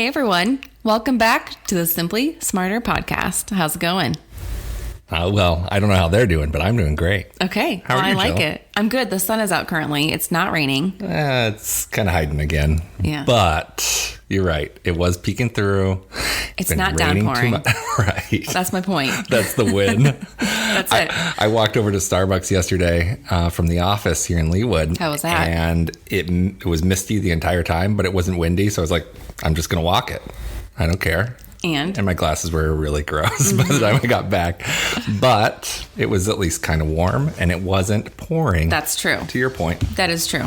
Hey everyone, welcome back to the Simply Smarter podcast. How's it going? Well, I don't know how they're doing, but I'm doing great. Okay, How are you, I like Jill? it. I'm good. The sun is out currently. It's not raining. It's kind of hiding again. Yeah. But you're right. It was peeking through. It's been not raining downpouring. too much. Right. That's my point. That's the win. That's it. I walked over to Starbucks yesterday from the office here in Leawood. How was that? And it was misty the entire time, but it wasn't windy. So I was like, I'm just going to walk it. I don't care. And my glasses were really gross by the time I got back. But it was at least kind of warm, and it wasn't pouring. that's true. To your point. That is true.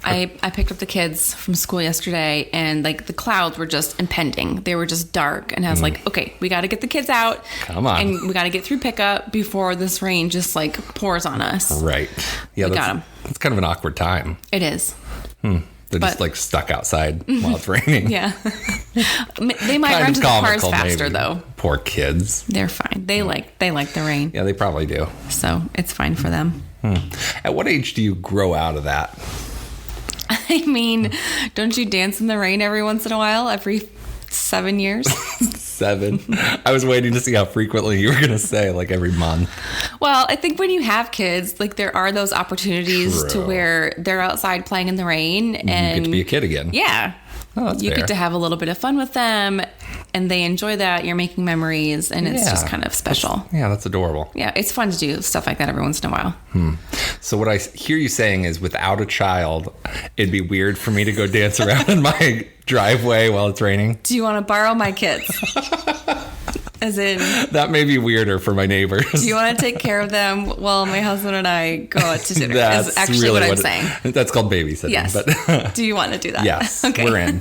I picked up the kids from school yesterday, and like the clouds were just impending. They were just dark, and I was like, okay, we got to get the kids out. Come on. And we got to get through pickup before this rain just like pours on us. Right. Yeah, We got 'em. It's kind of an awkward time. It is. They're just like stuck outside while it's raining. Yeah. They might Kind run of to the cars comical, faster maybe. though. Poor kids. They're fine. They like the rain. Yeah, they probably do. So it's fine for them. At what age do you grow out of that? I mean, don't you dance in the rain every once in a while? Every 7 years? 7. I was waiting to see how frequently you were going to say, like every month. Well, I think when you have kids, like there are those opportunities to True. where they're outside playing in the rain and You get to be a kid again. yeah. Oh, that's You fair. get to have a little bit of fun with them and they enjoy that. You're making memories and it's Yeah. just kind of special. Yeah, that's adorable. Yeah, it's fun to do stuff like that every once in a while. So what I hear you saying is without a child, it'd be weird for me to go dance around in my driveway while it's raining. Do you want to borrow my kids? As in, That may be weirder for my neighbors. do you want to take care of them while my husband and I go out to dinner? That's is actually really what I'm it- saying. That's called babysitting. Yes. But Do you want to do that? yes, Okay. we're in.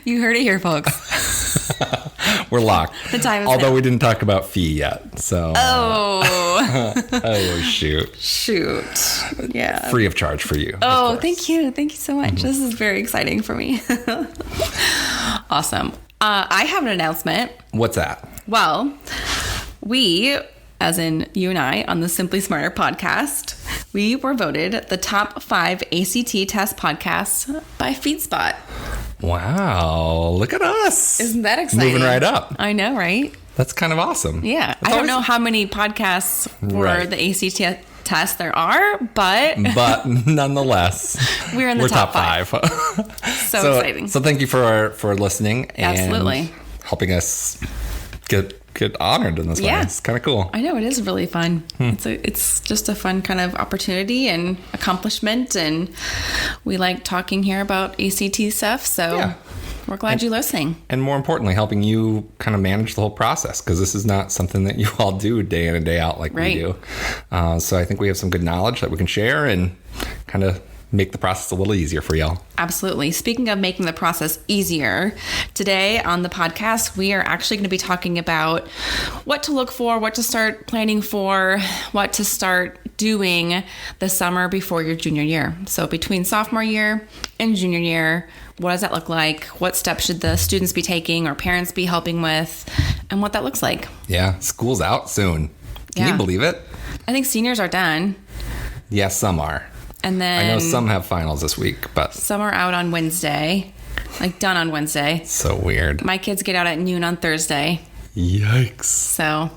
You heard it here, folks. We're locked. The time is Although now. we didn't talk about fee yet. So, Oh, shoot. shoot. Yeah. Free of charge for you. Oh, of course. thank you. Thank you so much. This is very exciting for me. Awesome. I have an announcement. What's that? Well, we, as in you and I, on the Simply Smarter podcast, we were voted the top 5 ACT test podcasts by FeedSpot. Wow. Look at us. Isn't that exciting? Moving right up. I know, right? That's kind of awesome. Yeah. That's I don't always- know how many podcasts for Right. the ACT test there are, but But nonetheless, we're in the top 5. So exciting. So thank you for listening and Absolutely. helping us get honored in this way. Yeah. It's kind of cool. I know, it is really fun. It's just a fun kind of opportunity and accomplishment, and we like talking here about ACT stuff, so Yeah. we're glad you're listening. And more importantly, helping you kind of manage the whole process, because this is not something that you all do day in and day out like Right. we do. So I think we have some good knowledge that we can share and kind of make the process a little easier for y'all. Absolutely. Speaking of making the process easier, today on the podcast, we are actually going to be talking about what to look for, what to start planning for, what to start doing the summer before your junior year. So between sophomore year and junior year, what does that look like? What steps should the students be taking or parents be helping with, and what that looks like? Yeah, school's out soon. Can Yeah. you believe it? I think seniors are done. Yeah, some are. And then I know some have finals this week, but some are out on Wednesday, like done on Wednesday. so weird. My kids get out at noon on Thursday. Yikes. So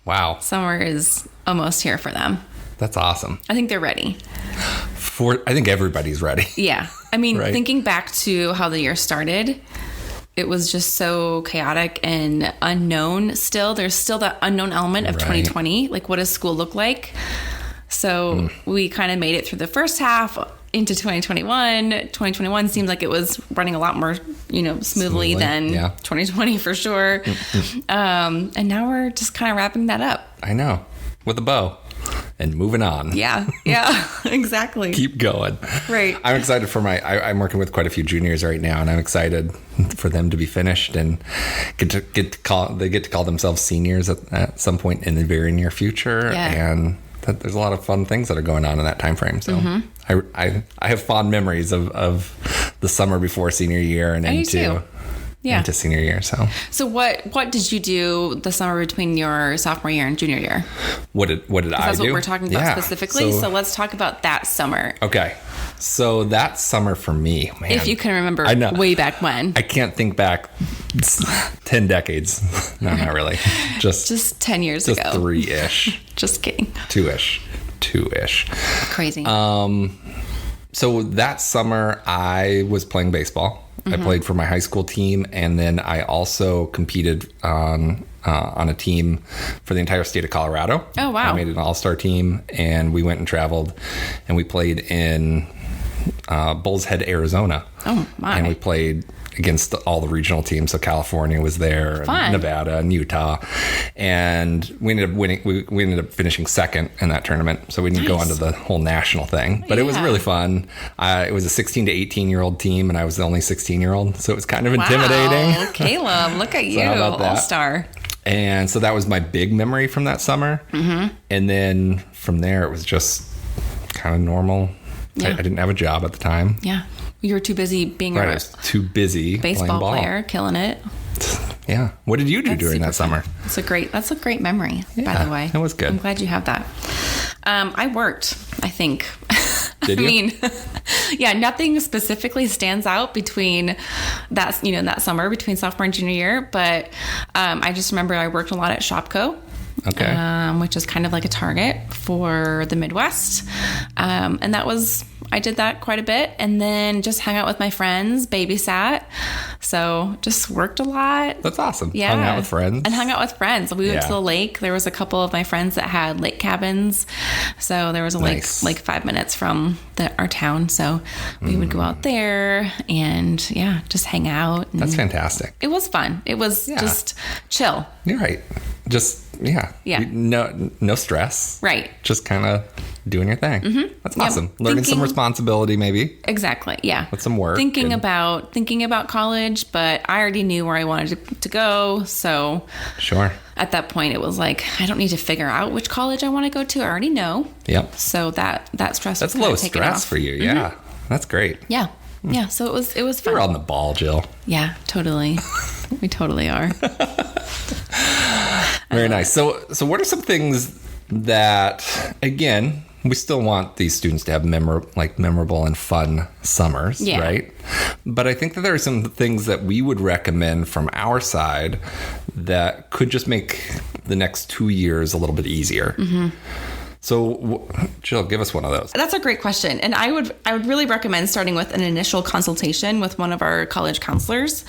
Wow. summer is almost here for them. That's awesome. I think they're ready. I think everybody's ready. Yeah. I mean, Right. thinking back to how the year started, it was just so chaotic and unknown still. There's still that unknown element of Right. 2020. Like, what does school look like? So we kind of made it through the first half into 2021. 2021 seemed like it was running a lot more, smoothly Smoothly, than yeah. 2020 for sure. And now we're just kind of wrapping that up. I know. With a bow. And moving on. Yeah. Yeah, exactly. Keep going. Right. I'm excited for I'm working with quite a few juniors right now, and I'm excited for them to be finished and get to call themselves seniors at some point in the very near future. Yeah. And there's a lot of fun things that are going on in that time frame. So I have fond memories of the summer before senior year and I do too. into senior year. So what did you do the summer between your sophomore year and junior year? What did I do? That's what we're talking about Yeah. specifically. So let's talk about that summer. Okay. So that summer for me, man. If you can remember I know. way back when. I can't think back 10 decades. No, not really. Just 10 years ago. 3-ish. Just kidding. 2-ish. Crazy. So that summer I was playing baseball. I played for my high school team, and then I also competed on a team for the entire state of Colorado. Oh, wow. I made an all-star team, and we went and traveled, and we played in Bull's Head, Arizona. Oh, my. And we played against all the regional teams. So California was there, Fun. and Nevada, and Utah, and we ended up winning. We ended up finishing second in that tournament, so we didn't go on to the whole national thing. But it was really fun. It was a 16 to 18-year-old team, and I was the only 16-year-old, so it was kind of intimidating. Wow, Caleb, look at you, all-star. And so that was my big memory from that summer. And then from there, it was just kind of normal. Yeah. I didn't have a job at the time. Yeah. You were too busy being I was too busy baseball playing ball. Player, killing it. Yeah. What did you do during that summer? That's a great memory, by the way. It was good. I'm glad you have that. I worked, I think. Did you? I mean, yeah, nothing specifically stands out between that summer between sophomore and junior year, but I just remember I worked a lot at Shopko. Okay. Which is kind of like a Target for the Midwest. And I did that quite a bit, and then just hung out with my friends, babysat. So just worked a lot. That's awesome. Yeah. Hung out with friends. We went to the lake. There was a couple of my friends that had lake cabins. So there was a lake like 5 minutes from our town. So we would go out there and just hang out. That's fantastic. It was fun. It was just chill. You're right. Just, no stress. Right. Just kind of doing your thing. That's awesome. Learning some responsibility, maybe. Exactly. Yeah. With some work. Thinking about college, but I already knew where I wanted to go. So sure. At that point, it was like, I don't need to figure out which college I want to go to. I already know. Yep. So that stress. That's low stress for you. Yeah. That's great. Yeah. Yeah. So it was fun. You're on the ball, Jill. Yeah, totally. We totally are. Very nice. So what are some things that, again, we still want these students to have memorable and fun summers, right? But I think that there are some things that we would recommend from our side that could just make the next 2 years a little bit easier. So, Jill, give us one of those. That's a great question. And I would really recommend starting with an initial consultation with one of our college counselors,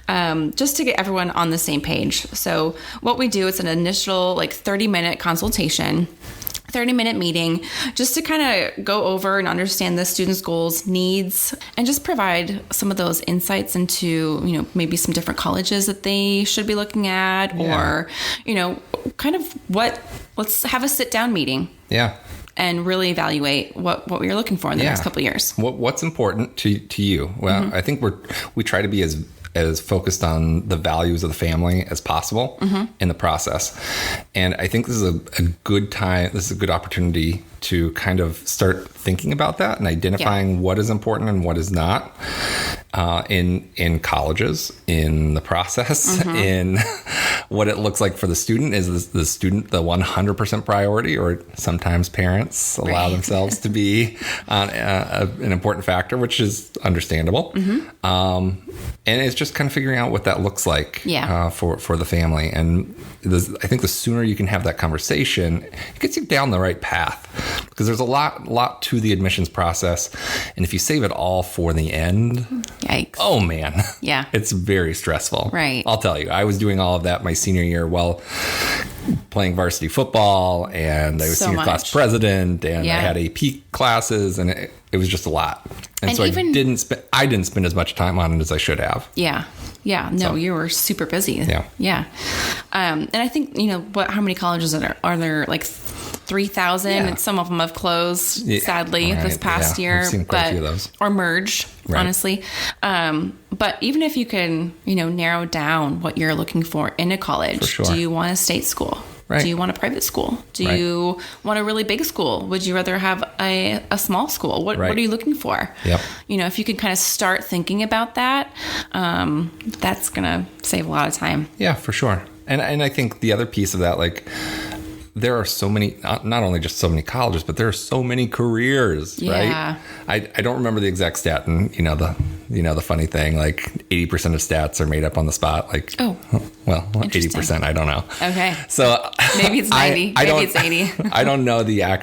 just to get everyone on the same page. So what we do is an initial 30-minute consultation, 30-minute meeting, just to kind of go over and understand the student's goals, needs, and just provide some of those insights into, maybe some different colleges that they should be looking at, or, kind of let's have a sit down meeting. Yeah. And really evaluate what we're looking for in the next couple of years. What's important to you? Well, I think we try to be as focused on the values of the family as possible in the process. And I think this is a good time. This is a good opportunity to kind of start thinking about that and identifying what is important and what is not in colleges, in the process, in what it looks like for the student. Is the student the 100% priority, or sometimes parents allow themselves to be an important factor, which is understandable. And it's just kind of figuring out what that looks like for the family. And I think the sooner you can have that conversation, it gets you down the right path. Because there's a lot to the admissions process. And if you save it all for the end, yikes. Oh man. Yeah. It's very stressful. Right. I'll tell you, I was doing all of that my senior year while playing varsity football, and I was senior class president, and I had AP classes, and it was just a lot. And so I didn't spend as much time on it as I should have. Yeah. Yeah. No, you were super busy. Yeah. Yeah. And I think, how many colleges are there? Like 3,000, and some of them have closed, sadly, this past year. I've seen quite a few of those. Or merged, honestly. But even if you can, narrow down what you're looking for in a college, do you want a state school? Right. Do you want a private school? Do you want a really big school? Would you rather have a small school? What are you looking for? Yep. If you could kind of start thinking about that, that's going to save a lot of time. Yeah, for sure. And I think the other piece of that, there are so many, not only just so many colleges, but there are so many careers, Yeah. right? I don't remember the exact stat, and the funny thing, like 80% of stats are made up on the spot. Like, Oh, well, 80%, I don't know. okay. So Maybe it's 90. Maybe it's 80. I don't know I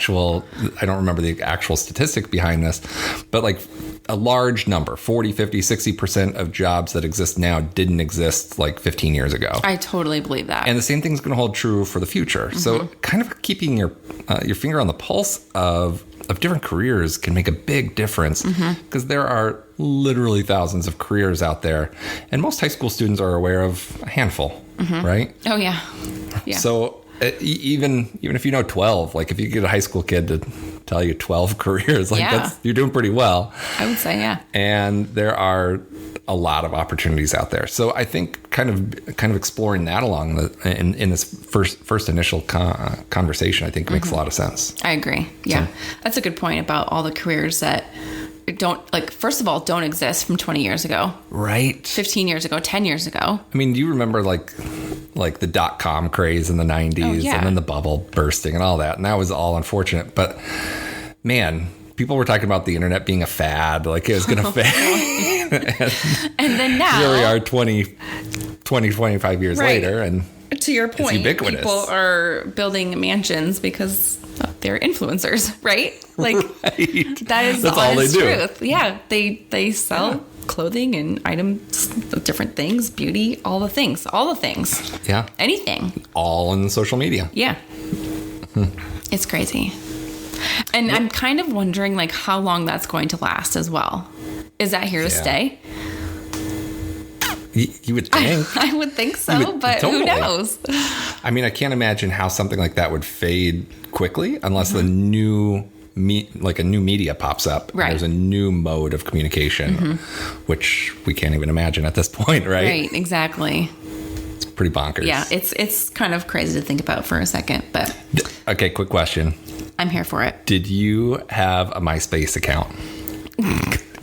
don't remember the actual statistic behind this, but like a large number, 40, 50, 60% of jobs that exist now didn't exist like 15 years ago. I totally believe that. And the same thing's going to hold true for the future. So kind of keeping your finger on the pulse of different careers can make a big difference, because there are literally thousands of careers out there, and most high school students are aware of a handful, right? Oh, yeah. Yeah. So even if you know 12, like if you get a high school kid to tell you 12 careers, like you're doing pretty well. I would say, yeah. And there are a lot of opportunities out there. So I think kind of exploring that in this first initial conversation, I think makes a lot of sense. I agree. Yeah. So, that's a good point about all the careers that first of all, don't exist from 20 years ago. Right. 15 years ago, 10 years ago. I mean, do you remember like the .com craze in the 90s and then the bubble bursting and all that? And that was all unfortunate. But man, people were talking about the internet being a fad, like it was going to fade. And then now. Here we are 25 years later. And to your point, people are building mansions because they're influencers, right? Like that's all they do. Truth. Yeah. They sell clothing and items, different things, beauty, all the things. Yeah. Anything. All in social media. Yeah. It's crazy. And I'm kind of wondering like how long that's going to last as well. Is that here to stay? You would think. I would think so, but totally. Who knows? I mean, I can't imagine how something like that would fade quickly unless the new media pops up. Right. There's a new mode of communication, which we can't even imagine at this point, right? Right, exactly. It's pretty bonkers. Yeah, it's kind of crazy to think about for a second, but... Okay, quick question. I'm here for it. Did you have a MySpace account?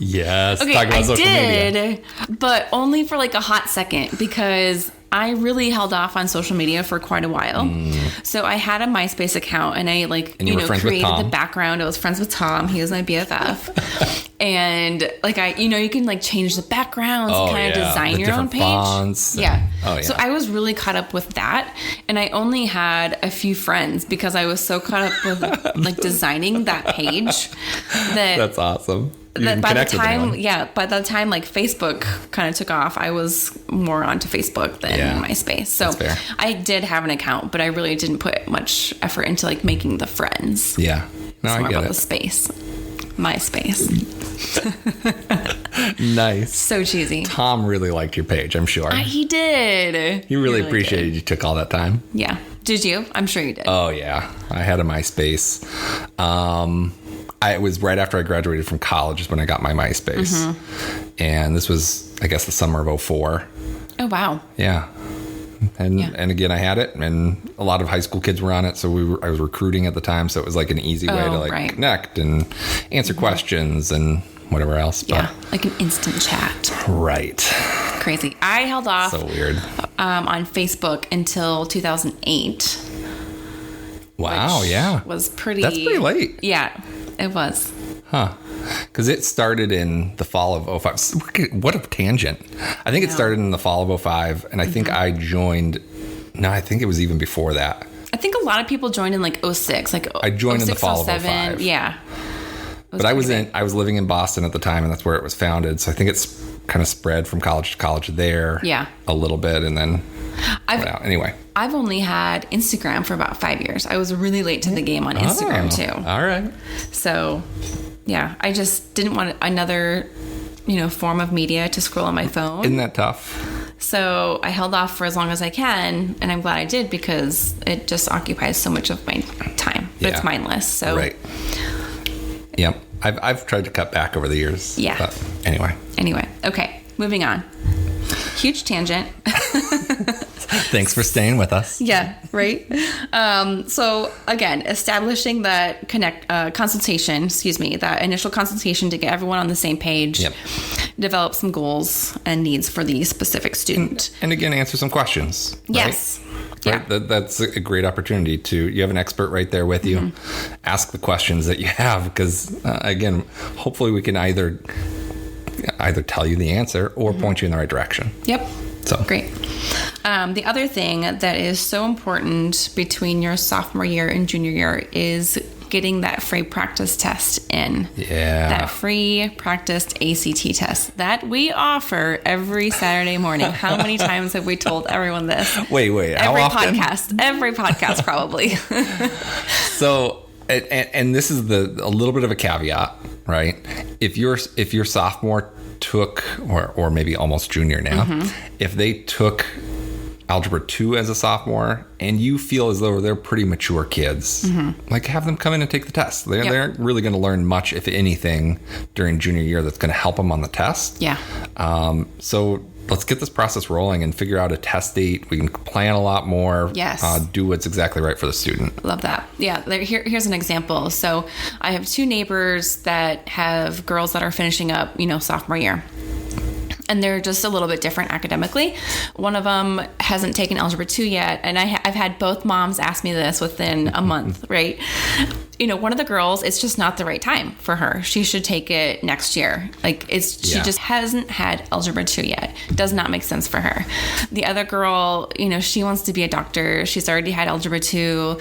Yes. Okay, talk about social media. Media. But only for like a hot second, because I really held off on social media for quite a while. So I had a MySpace account, and I created the background. I was friends with Tom. He was my BFF. And like you can like change the backgrounds and kind of design your own page. Fonts. Yeah. Oh, yeah. So I was really caught up with that, and I only had a few friends because I was so caught up with like designing that page that's awesome. By the time like Facebook kind of took off, I was more onto Facebook than MySpace. So I did have an account, but I really didn't put much effort into like making the friends. Yeah. No, it's more I get about it. the space. MySpace. Nice. So cheesy. Tom really liked your page, I'm sure. He did. He really appreciated you took all that time. Yeah. Did you? I'm sure you did. Oh, yeah. I had a MySpace. It was right after I graduated from college is when I got my MySpace. And this was, I guess, the summer of 2004. Oh, wow. Yeah. And again, I had it, and a lot of high school kids were on it. So I was recruiting at the time. So it was like an easy way to connect and answer questions and whatever else. But, like an instant chat. Right. Crazy. I held off. So weird. On Facebook until 2008. Wow. Yeah. Was pretty. That's pretty late. Yeah, it was. Huh. Because it started in the fall of 2005. What a tangent. I think it started in the fall of 2005, and I think I joined... No, I think it was even before that. I think a lot of people joined in like 2006. Like I joined 06, in the fall 07, of 2005. Yeah. But I was living in Boston at the time, and that's where it was founded. So I think it's kind of spread from college to college there. Yeah. A little bit, and then... Anyway. I've only had Instagram for about 5 years. I was really late to the game on Instagram, too. All right. So... Yeah, I just didn't want another, form of media to scroll on my phone. Isn't that tough? So I held off for as long as I can, and I'm glad I did because it just occupies so much of my time. But it's mindless. So right. Yep. I've tried to cut back over the years. Yeah. But anyway. Okay. Moving on. Huge tangent. Thanks for staying with us. Yeah, right. So again, establishing that consultation, that initial consultation to get everyone on the same page, develop some goals and needs for the specific student. And again, answer some questions. Yes. Right? Right. That's a great opportunity you have an expert right there with you. Ask the questions that you have, because again, hopefully we can either tell you the answer or point you in the right direction. Yep. So great. The other thing that is so important between your sophomore year and junior year is getting that free practice test in. Yeah. That free practice ACT test that we offer every Saturday morning. How many times have we told everyone this? Wait. Every how often? Every podcast, probably. So, and this is a little bit of a caveat, right? If your sophomore took, or maybe almost junior now, if they took Algebra 2 as a sophomore and you feel as though they're pretty mature kids, like have them come in and take the test. They aren't really going to learn much, if anything, during junior year that's going to help them on the test. Yeah. So let's get this process rolling and figure out a test date. We can plan a lot more. Yes. Do what's exactly right for the student. Love that. Yeah. Here's an example. So I have 2 neighbors that have girls that are finishing up, sophomore year. And they're just a little bit different academically. One of them hasn't taken Algebra 2 yet. And I've had both moms ask me this within a month, right? One of the girls, it's just not the right time for her. She should take it next year. She just hasn't had Algebra 2 yet. Does not make sense for her. The other girl, she wants to be a doctor. She's already had Algebra 2.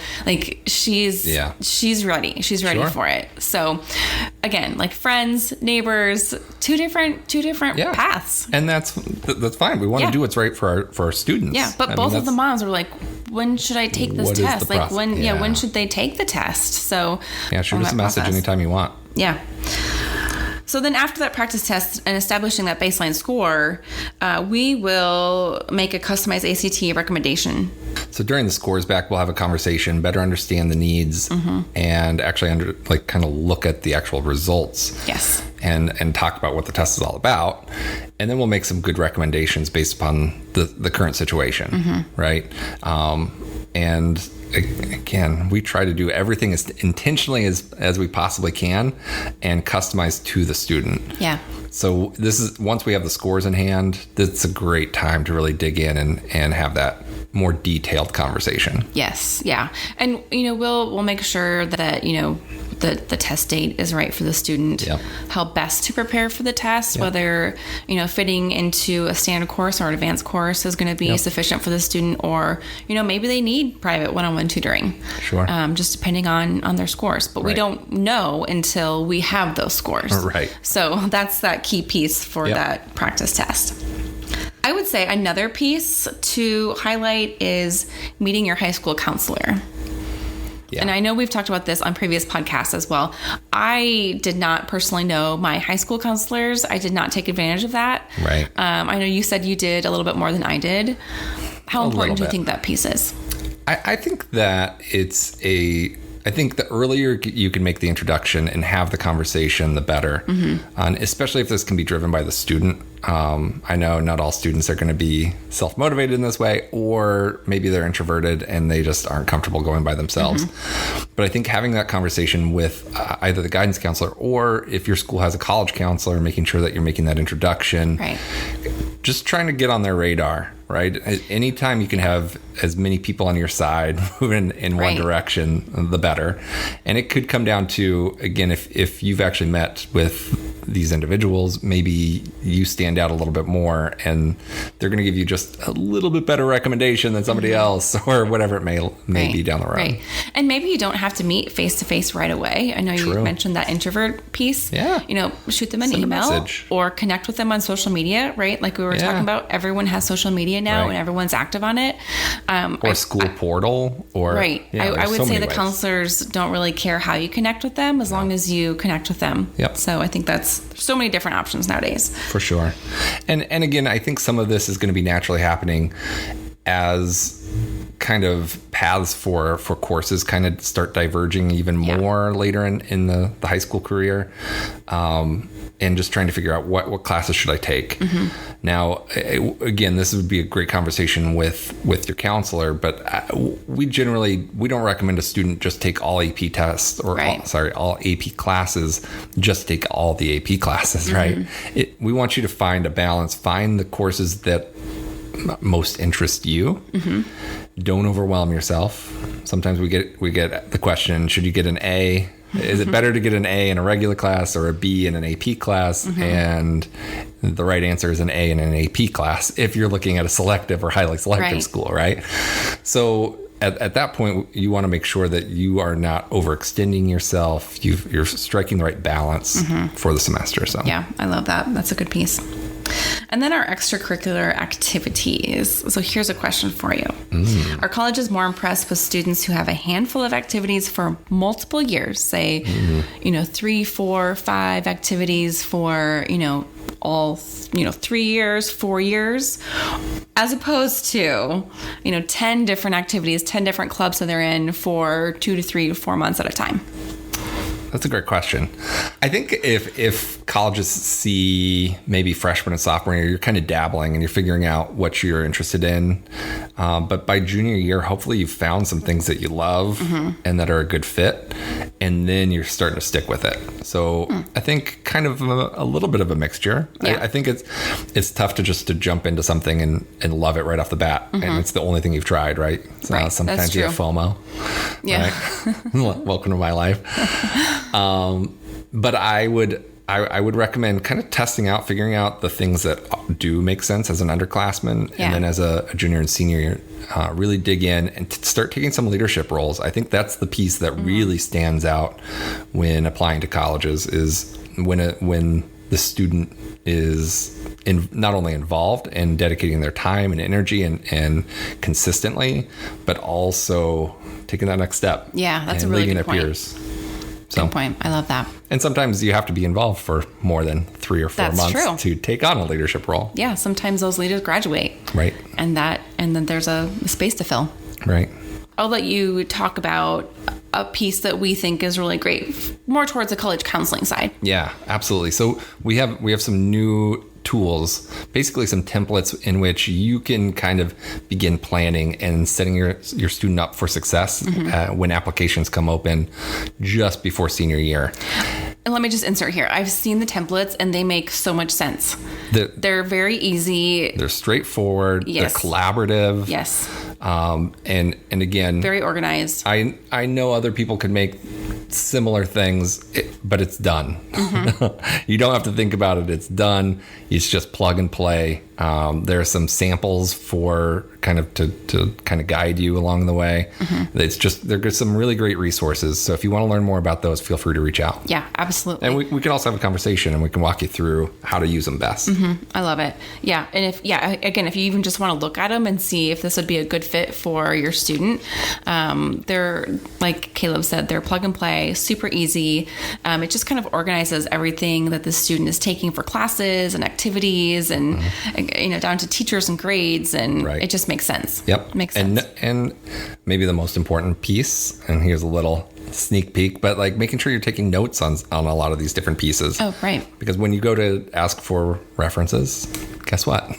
She's ready. She's ready for it. So again, friends, neighbors, two different paths. And that's fine. We want to do what's right for our students. Yeah, but both of the moms were like, when should I take this test? When should they take the test? So shoot us a message anytime you want. Yeah. So then after that practice test and establishing that baseline score, we will make a customized ACT recommendation. So during the scores back, we'll have a conversation, better understand the needs, and actually kind of look at the actual results. Yes. And talk about what the test is all about. And then we'll make some good recommendations based upon the current situation, right? And again, we try to do everything as intentionally as we possibly can and customize to the student. Yeah. So this is, once we have the scores in hand, it's a great time to really dig in and have that more detailed conversation. Yes. Yeah. And, we'll make sure that, the test date is right for the student, how best to prepare for the test, whether, fitting into a standard course or an advanced course is going to be sufficient for the student, or, maybe they need private one-on-one tutoring. Sure. Just depending on their scores. But we don't know until we have those scores. Right. So that's that key piece for that practice test. I would say another piece to highlight is meeting your high school counselor. Yeah. And I know we've talked about this on previous podcasts as well. I did not personally know my high school counselors. I did not take advantage of that. Right. I know you said you did a little bit more than I did. How important do you think that piece is? I think that I think the earlier you can make the introduction and have the conversation, the better. And especially if this can be driven by the student. I know not all students are going to be self-motivated in this way, or maybe they're introverted and they just aren't comfortable going by themselves. But I think having that conversation with either the guidance counselor, or if your school has a college counselor, making sure that you're making that introduction, right. Just trying to get on their radar. Right. Anytime you can have as many people on your side moving in one direction, the better. And it could come down to, again, if you've actually met with these individuals, maybe you stand out a little bit more and they're going to give you just a little bit better recommendation than somebody else, or whatever it may be down the road. Right. And maybe you don't have to meet face to face right away. I know you mentioned that introvert piece. Yeah. Shoot them an Send email or connect with them on social media, right? Like we were talking about, everyone has social media now and everyone's active on it. Or school portal, or I would say the counselors don't really care how you connect with them as long as you connect with them. Yep. So I think there's so many different options nowadays. For sure. And again, I think some of this is going to be naturally happening as kind of paths for courses kind of start diverging even more later in the high school career. And just trying to figure out what classes should I take. Now, again, this would be a great conversation with your counselor, but we don't recommend a student just take all AP tests or all AP classes, just take all the AP classes, right? We want you to find a balance, find the courses that most interest you. Don't overwhelm yourself. Sometimes we get the question, should you get an A? Is it better to get an A in a regular class or a B in an AP class? And the right answer is an A in an AP class if you're looking at a selective or highly selective school, right? So at that point, you want to make sure that you are not overextending yourself. You're striking the right balance for the semester. So yeah, I love that. That's a good piece. And then our extracurricular activities. So here's a question for you. Are colleges more impressed with students who have a handful of activities for multiple years, say, 3, 4, 5 activities for, all, 3 years, 4 years, as opposed to, 10 different activities, 10 different clubs that they're in for 2 to 3 to 4 months at a time? That's a great question. I think if colleges see maybe freshman and sophomore year, you're kind of dabbling and you're figuring out what you're interested in. But by junior year, hopefully you've found some things that you love and that are a good fit. And then you're starting to stick with it. So I think kind of a little bit of a mixture. Yeah. I think it's tough to jump into something and love it right off the bat. And it's the only thing you've tried, right? So right. Sometimes you have FOMO. Yeah. Right? Welcome to my life. But I would recommend kind of testing out, figuring out the things that do make sense as an underclassman, and then as a junior and senior year, really dig in and start taking some leadership roles. I think that's the piece that really stands out when applying to colleges is when the student is not only involved and dedicating their time and energy and consistently, but also taking that next step. Yeah, that's a really good point. Peers. So, good point. I love that. And sometimes you have to be involved for more than 3 or 4 months to take on a leadership role. Yeah, sometimes those leaders graduate. Right. And then there's a space to fill. Right. I'll let you talk about a piece that we think is really great, more towards the college counseling side. Yeah, absolutely. So we have some new tools, basically some templates in which you can kind of begin planning and setting your student up for success when applications come open just before senior year. And let me just insert here. I've seen the templates and they make so much sense. They're very easy. They're straightforward. Yes. They're collaborative. Yes. And again, very organized. I know other people could make similar things, but it's done. You don't have to think about it. It's done. It's just plug and play. There are some samples for to guide you along the way. There's some really great resources. So if you want to learn more about those, feel free to reach out. Yeah, absolutely. And we can also have a conversation and we can walk you through how to use them best. I love it. Yeah. And if you even just want to look at them and see if this would be a good fit for your student, they're, like Caleb said, they're plug and play, super easy. It just kind of organizes everything that the student is taking for classes and activities and, down to teachers and grades. And it just makes sense. Yep. Makes sense. And maybe the most important piece, and here's a little sneak peek, but like making sure you're taking notes on a lot of these different pieces. Oh, right. Because when you go to ask for references, guess what?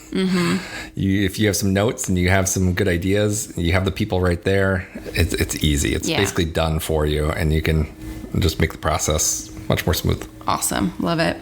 If you have some notes and you have some good ideas, you have the people right there, it's easy. It's basically done for you, and you can just make the process much more smooth. Awesome. Love it.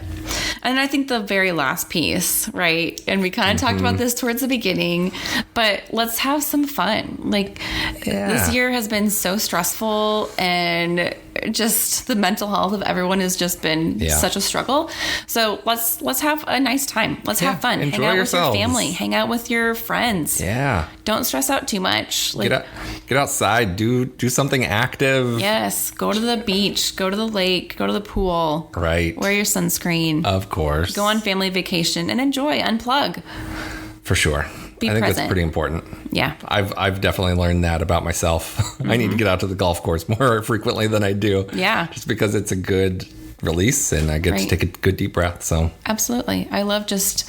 And I think the very last piece, right? And we kind of talked about this towards the beginning, but let's have some fun. Like this year has been so stressful, and just the mental health of everyone has just been such a struggle. So let's have a nice time. Let's have fun. Enjoy hang out yourselves. with your family. Hang out with your friends. Yeah. Don't stress out too much. Get outside. Do something active. Yes. Go to the beach. Go to the lake. Go to the pool. Right. Wear your sunscreen. Of course. Go on family vacation and enjoy. Unplug. For sure. I think present. that's pretty important. Yeah. I've definitely learned that about myself. I need to get out to the golf course more frequently than I do. Yeah. Just because it's a good release and I get to take a good deep breath. So absolutely. I love just,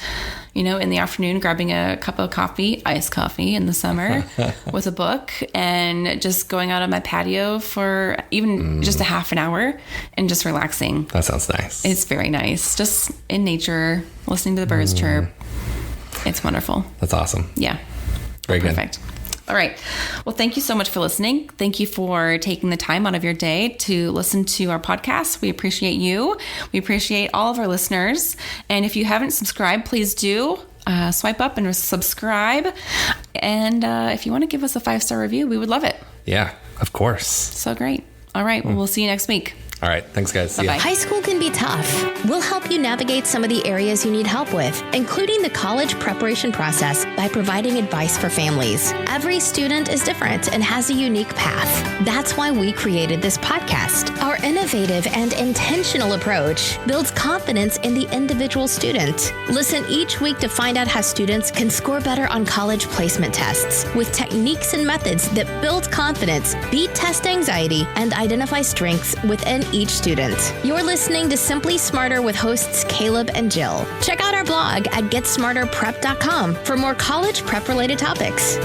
in the afternoon, grabbing a cup of coffee, iced coffee in the summer with a book, and just going out on my patio for even just a half an hour and just relaxing. That sounds nice. It's very nice. Just in nature, listening to the birds chirp. It's wonderful. That's awesome. Yeah. Very good. Perfect. All right. Well, thank you so much for listening. Thank you for taking the time out of your day to listen to our podcast. We appreciate you. We appreciate all of our listeners. And if you haven't subscribed, please do. swipe up and subscribe. And if you want to give us a 5-star review, we would love it. Yeah, of course. So great. All right. Well, we'll see you next week. All right. Thanks, guys. See ya. Bye-bye. High school can be tough. We'll help you navigate some of the areas you need help with, including the college preparation process, by providing advice for families. Every student is different and has a unique path. That's why we created this podcast. Our innovative and intentional approach builds confidence in the individual student. Listen each week to find out how students can score better on college placement tests with techniques and methods that build confidence, beat test anxiety, and identify strengths within each student. You're listening to Simply Smarter with hosts Caleb and Jill. Check out our blog at GetSmarterPrep.com for more college prep related topics.